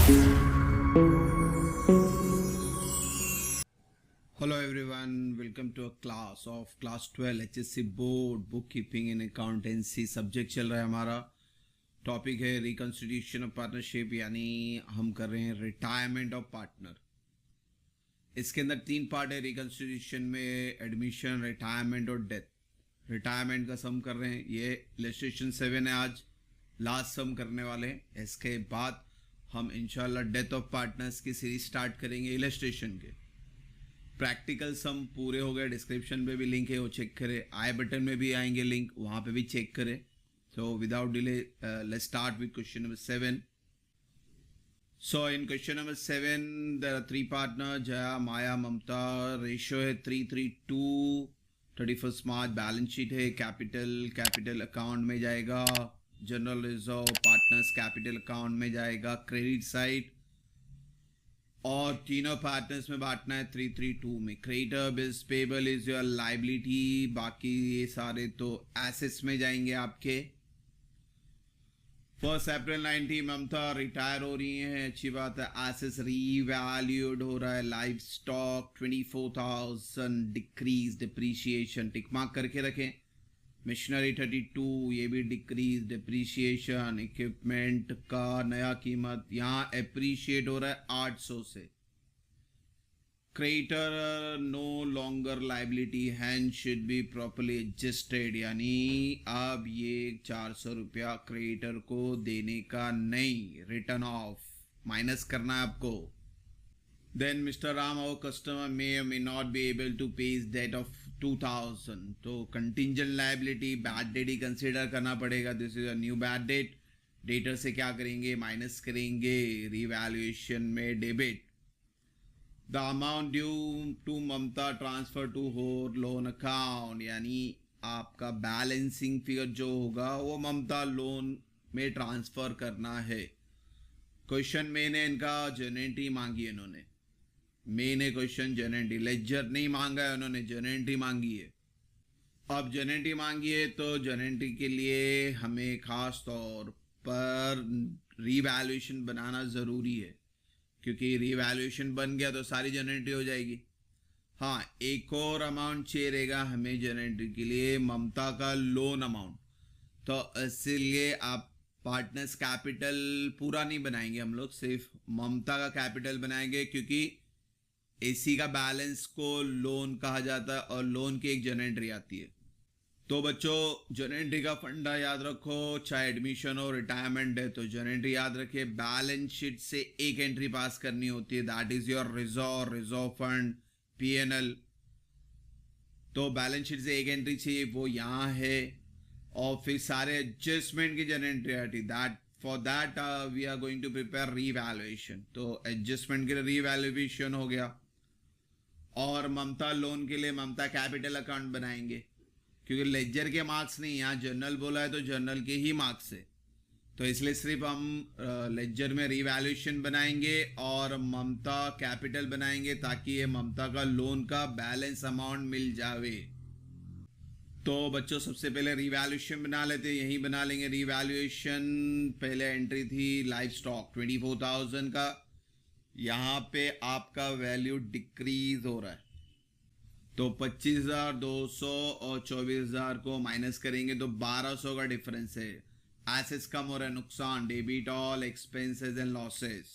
Hello everyone, welcome to a class of class 12 HSC board bookkeeping and accountancy subject चल रहा है हमारा। Topic है रिकॉन्स्टिट्यूशन ऑफ पार्टनरशिप, यानी हम कर रहे हैं रिटायरमेंट ऑफ पार्टनर। इसके अंदर 3 पार्ट है रिकॉन्स्टिट्यूशन में, एडमिशन, रिटायरमेंट और डेथ। रिटायरमेंट का सम कर रहे हैं, ये इलस्ट्रेशन 7 है, आज लास्ट सम करने वाले हैं। इसके बाद हम इंशाल्लाह डेथ ऑफ पार्टनर्स की सीरीज स्टार्ट करेंगे इलस्ट्रेशन के। प्रैक्टिकल सम पूरे हो गए, डिस्क्रिप्शन पे भी लिंक है, वो चेक करें। आई बटन में भी आएंगे लिंक, वहाँ पे भी चेक करें। So without delay let's start with question number 7। So in question number 7 there are 3 partner, Jaya, Maya, Mamta. Ratio है 3:3:2। 31 मार्च बैलेंस शीट है। कैपिटल अकाउंट में जाएगा। General reserve partners capital account में जाएगा, क्रेडिट साइड। और तीनों पार्टनर्स में बांटना है 3:3:2 में। Creditor, bills payable is your liability, बाकी ये सारे तो एसेट्स में जाएंगे आपके। 1 अप्रैल 19 ममता रिटायर हो रही हैं, अच्छी बात है। एसेट्स रीवैल्यूड हो रहा है। Life stock 24,000 decrease, depreciation tick mark करके रखें। मिशनरी 32, ये भी डिक्रीज, डिप्रीशिएशन। इक्विपमेंट का नया कीमत यहाँ एप्रीशिएट हो रहा है 800 से। Creditor no longer liability, hand should be properly adjusted, यानी अब ये 400 रुपया क्रेडिटर को देने का नहीं, रिटर्न ऑफ माइनस करना है आपको। Then Mr. Ram, our customer, may or may not be able to pay his debt of 2,000. तो contingent liability bad debt ही consider करना पड़ेगा। This is a new bad debt. Debtor से क्या करेंगे, minus करेंगे revaluation में debit. The amount due to Mamta transfer to her loan account, यानी आपका बैलेंसिंग फिगर जो होगा वो ममता लोन में ट्रांसफर करना है। क्वेश्चन में ने इनका जनरेंटी मांगी है इन्होंने। मेन है क्वेश्चन जनरेंटी, लेजर नहीं मांगा है उन्होंने, जनरेंटी मांगी है। अब जनरेंटी मांगी है तो जनरेंटी के लिए हमें खास तौर पर रीवैल्यूएशन बनाना ज़रूरी है, क्योंकि रीवैल्यूएशन बन गया तो सारी जनरेंटी हो जाएगी। हाँ, एक और अमाउंट चाहिए रहेगा हमें जनरेंटी के लिए, ममता का लोन अमाउंट। तो इसलिए आप पार्टनर्स कैपिटल पूरा नहीं बनाएंगे हम लोग, सिर्फ ममता का कैपिटल बनाएंगे, क्योंकि एसी का बैलेंस को लोन कहा जाता है और लोन की एक जनरेंट्री आती है। तो बच्चों जनरेंट्री का फंडा याद रखो, चाहे एडमिशन हो रिटायरमेंट है तो जनरेंट्री याद रखिए। बैलेंस शीट से एक एंट्री पास करनी होती है, that is your reserve fund, PNL. तो बैलेंस शीट से एक एंट्री चाहिए, वो यहाँ है। और फिर सारे एडजस्टमेंट की जनरेंट्री आती, that for that we are going to prepare revaluation. तो एडजस्टमेंट के लिए रीवैल्यूएशन हो गया। और ममता लोन के लिए ममता कैपिटल अकाउंट बनाएंगे, क्योंकि लेजर के मार्क्स नहीं, यहाँ जर्नल बोला है तो जर्नल के ही मार्क्स है। तो इसलिए सिर्फ हम लेजर में रीवैल्यूएशन बनाएंगे और ममता कैपिटल बनाएंगे, ताकि ये ममता का लोन का बैलेंस अमाउंट मिल जावे। तो बच्चों सबसे पहले रीवैल्यूएशन बना लेते हैं, यही बना लेंगे रीवैल्यूएशन। पहले एंट्री थी लाइफ स्टॉक 24,000 का, यहाँ पे आपका वैल्यू डिक्रीज हो रहा है, तो 25,200 और 24,000 को माइनस करेंगे तो 1,200 का डिफरेंस है। एसेट्स कम हो रहा है, नुकसान, debit all expenses and losses.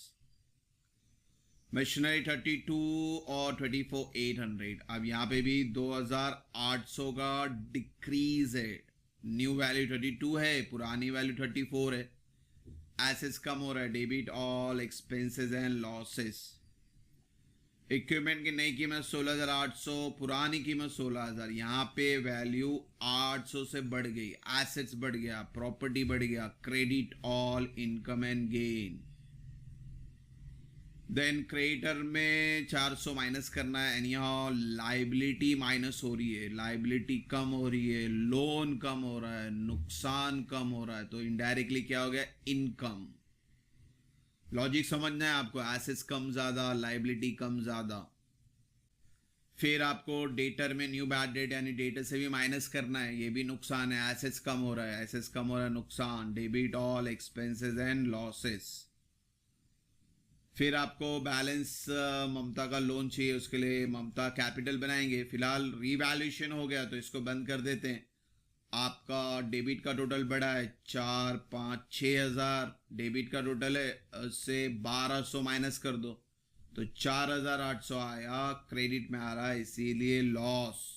Machinery 32 और 24,800। अब यहाँ पे भी 2,800 का डिक्रीज है। न्यू वैल्यू 32 है, पुरानी वैल्यू 34 है। एसेट्स कम हो रहा है, debit all expenses and losses. Equipment की नई कीमत 16,800, पुरानी कीमत 16,000। यहाँ पे वैल्यू 800 से बढ़ गई, एसेट्स बढ़ गया, प्रॉपर्टी बढ़ गया, credit all income and gain. Then creditor में 400 माइनस करना है, एंड यहाँ लाइबिलिटी माइनस हो रही है, लाइबिलिटी कम हो रही है, लोन कम हो रहा है, नुकसान कम हो रहा है, तो इनडायरेक्टली क्या हो गया, इनकम। लॉजिक समझना है आपको, एसेट्स कम ज्यादा, लाइबिलिटी कम ज्यादा। फिर आपको डेटर में न्यू बैड डेट यानी डेटर से भी माइनस करना है, ये भी नुकसान है, एसेट्स कम हो रहा है, एसेट्स कम हो रहा है, नुकसान, debit all expenses and losses. फिर आपको बैलेंस ममता का लोन चाहिए, उसके लिए ममता कैपिटल बनाएंगे। फिलहाल रीवैल्यूएशन हो गया तो इसको बंद कर देते हैं। आपका डेबिट का टोटल बढ़ा है 4, 5, 6 हज़ार डेबिट का टोटल है, उससे 1200 माइनस कर दो तो 4800 आया, क्रेडिट में आ रहा है, इसीलिए लॉस।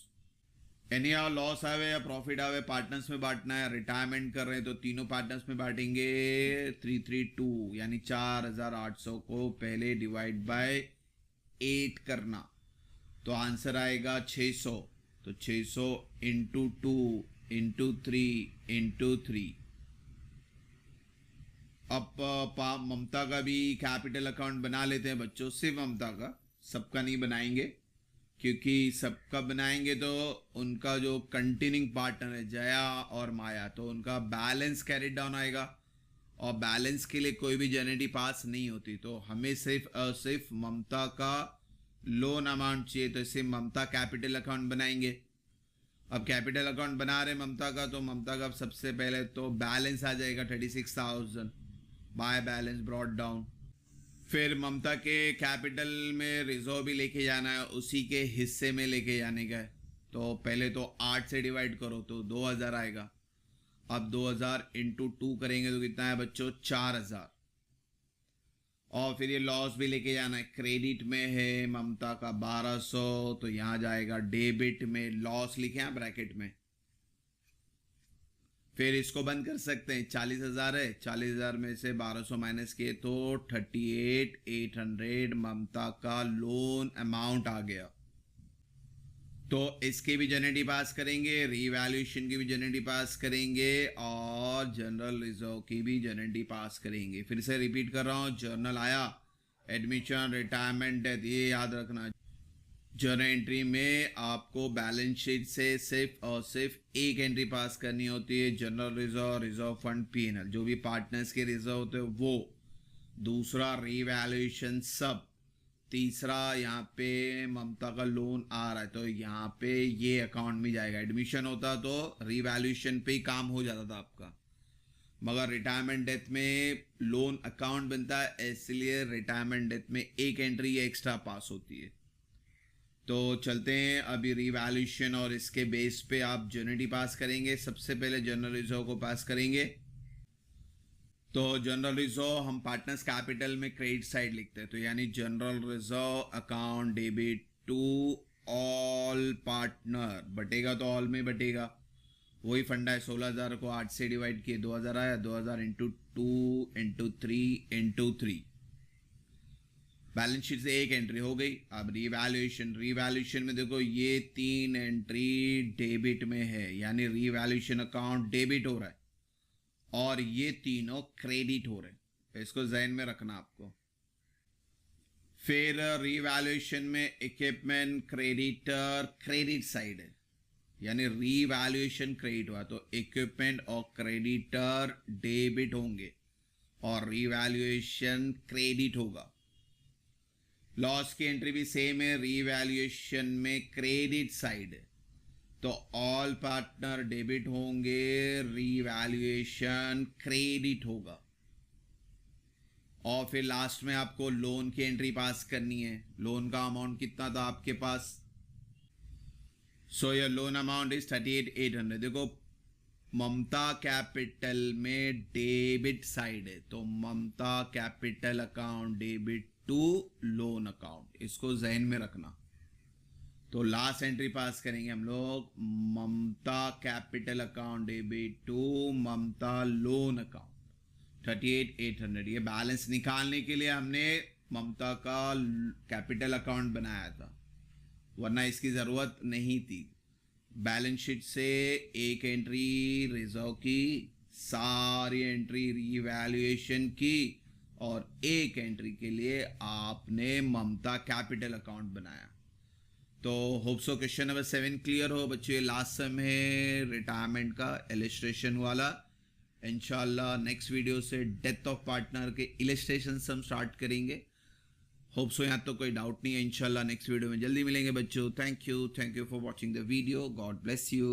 यानी यहाँ लॉस आवे या प्रॉफिट आवे पार्टनर्स में बांटना है। रिटायरमेंट कर रहे हैं तो तीनों पार्टनर्स में बांटेंगे 332, यानी 4800 को पहले डिवाइड बाय 8 करना तो आंसर आएगा 600। तो 600 इंटू 2 इंटू 3 इंटू 3। अब ममता का भी कैपिटल अकाउंट बना लेते हैं बच्चों, सिर्फ ममता का, सबका नहीं बनाएंगे, क्योंकि सबका बनाएंगे तो उनका जो कंटिन्यूइंग पार्टनर है जया और माया, तो उनका बैलेंस कैरी डाउन आएगा और बैलेंस के लिए कोई भी जेनेटी पास नहीं होती। तो हमें सिर्फ ममता का लोन अमाउंट चाहिए, तो इसे ममता कैपिटल अकाउंट बनाएंगे। अब कैपिटल अकाउंट बना रहे ममता का, तो ममता का सबसे पहले तो बैलेंस आ जाएगा 36,000 बाय बैलेंस ब्रॉट डाउन। फिर ममता के कैपिटल में रिजर्व भी लेके जाना है, उसी के हिस्से में लेके जाने का है। तो पहले तो 8 से डिवाइड करो तो 2000 आएगा। अब 2000 इंटू 2 करेंगे तो कितना है बच्चों, 4000। और फिर ये लॉस भी लेके जाना है, क्रेडिट में है ममता का 1200, तो यहां जाएगा डेबिट में, लॉस लिखे हैं ब्रैकेट में। फिर इसको बंद कर सकते हैं, 40,000 है, 40,000 में से 1200 माइनस किए तो 38,800 ममता का लोन अमाउंट आ गया। तो इसके भी जेनेटी पास करेंगे, रीवैल्यूएशन की भी जेनेटी पास करेंगे और जनरल रिजर्व की भी जेनेटी पास करेंगे। फिर से रिपीट कर रहा हूं, जर्नल आया, एडमिशन, रिटायरमेंट, डेथ, ये याद रखना। जर्नल एंट्री में आपको बैलेंस शीट से सिर्फ और सिर्फ एक एंट्री पास करनी होती है, general reserve, reserve fund, PNL, जो भी पार्टनर्स के रिजर्व होते हैं वो। दूसरा रीवैल्यूएशन सब। तीसरा यहाँ पे ममता का लोन आ रहा है तो यहाँ पे ये अकाउंट में जाएगा। एडमिशन होता तो रीवैल्यूएशन पे ही काम हो जाता था आपका, मगर रिटायरमेंट डेथ में लोन अकाउंट बनता है, इसलिए रिटायरमेंट डेथ में एक एंट्री एक्स्ट्रा पास होती है। तो चलते हैं अभी रिवैल्यूएशन और इसके बेस पे आप जेनेटी पास करेंगे। सबसे पहले जनरल रिजर्व को पास करेंगे। तो जनरल रिजर्व हम पार्टनर्स कैपिटल में क्रेडिट साइड लिखते हैं, तो यानी general reserve account debit to all partner, बटेगा तो ऑल में बटेगा, वही फंडा है। 16,000 को 8 से डिवाइड किए 2000 आया, 2000 into 2 into 3 into 3। Balance sheet से एक एंट्री हो गई। अब रीवैल्यूएशन में देखो ये 3 एंट्री डेबिट में है, यानी रीवैल्यूएशन अकाउंट डेबिट हो रहा है और ये तीनों क्रेडिट हो रहे हैं, इसको ज़हन में रखना आपको। फिर रीवैल्यूएशन में इक्विपमेंट क्रेडिटर क्रेडिट साइड है, यानी रीवैल्यूएशन क्रेडिट हुआ तो इक्विपमेंट और क्रेडिटर डेबिट होंगे और रीवैल्यूएशन क्रेडिट होगा। लॉस की एंट्री भी सेम है, रीवैल्यूएशन में क्रेडिट साइड है तो ऑल पार्टनर डेबिट होंगे, रीवैल्यूएशन क्रेडिट होगा। और फिर लास्ट में आपको लोन की एंट्री पास करनी है। लोन का अमाउंट कितना था आपके पास, so your loan amount is 38,800। देखो ममता कैपिटल में डेबिट साइड है तो Mamta capital account debit to loan account, इसको जहन में रखना। तो लास्ट एंट्री पास करेंगे हम लोग, Mamta capital account debit to Mamta loan account 38,800। ये बैलेंस निकालने के लिए हमने ममता का कैपिटल अकाउंट बनाया था, वरना इसकी ज़रूरत नहीं थी। बैलेंस शीट से एक एंट्री रिजर्व की, सारी एंट्री रीवैल्यूएशन की और एक एंट्री के लिए आपने ममता कैपिटल अकाउंट बनाया। तो hope so question number 7 clear हो बच्चों। ये लास्ट सम है रिटायरमेंट का इलस्ट्रेशन वाला। इंशाल्लाह नेक्स्ट वीडियो से डेथ ऑफ पार्टनर के इलस्ट्रेशन हम स्टार्ट करेंगे। होप सो यहाँ तो कोई डाउट नहीं है। इंशाल्लाह नेक्स्ट वीडियो में जल्दी मिलेंगे बच्चों। Thank you for watching the video. God bless you.